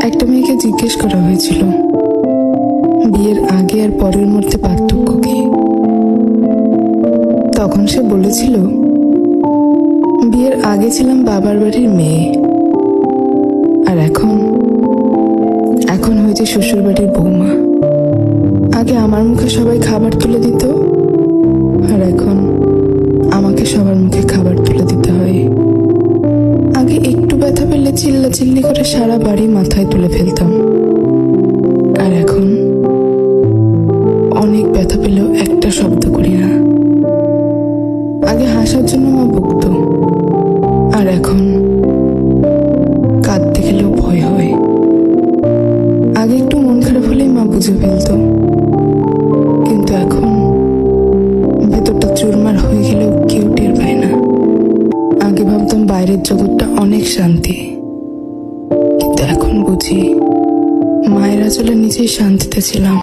একটা মেয়েকে জিজ্ঞেস করা হয়েছিল বিয়ের আগে আর পরের মধ্যে পার্থক্য কি। তখন সে বলেছিল, বিয়ের আগে ছিলাম বাবার বাড়ির মেয়ে, আর এখন হয়েছে শ্বশুর বাড়ির বৌমা। আগে আমার মুখে সবাই খাবার তুলে দিত, আর এখন আমাকে সবার মুখে খাবার তুলে দিতে হয়। আগে একটু ব্যথা পেলে চিল্লাচিল্লি করে সারা বাড়ি মাথায় তুলে ফেলতাম, আর এখন অনেক ব্যথা পেলেও একটা শব্দ করি না। আগে হাসার জন্য মা বকতো, আর এখন কাঁদতে গেলেও ভয় হয়। আগে একটু মন খারাপ হলেই মা বুঝে ফেলতো, কিন্তু এখন ভেতরটা চুরমার হয়ে গেলেও কেউ টের পায় না। আগে ভাবতাম বাইরের জগৎটা অনেক শান্তি, কিন্তু এখন বুঝি মায়ের আঁচলের নিচেই শান্তিতে ছিলাম।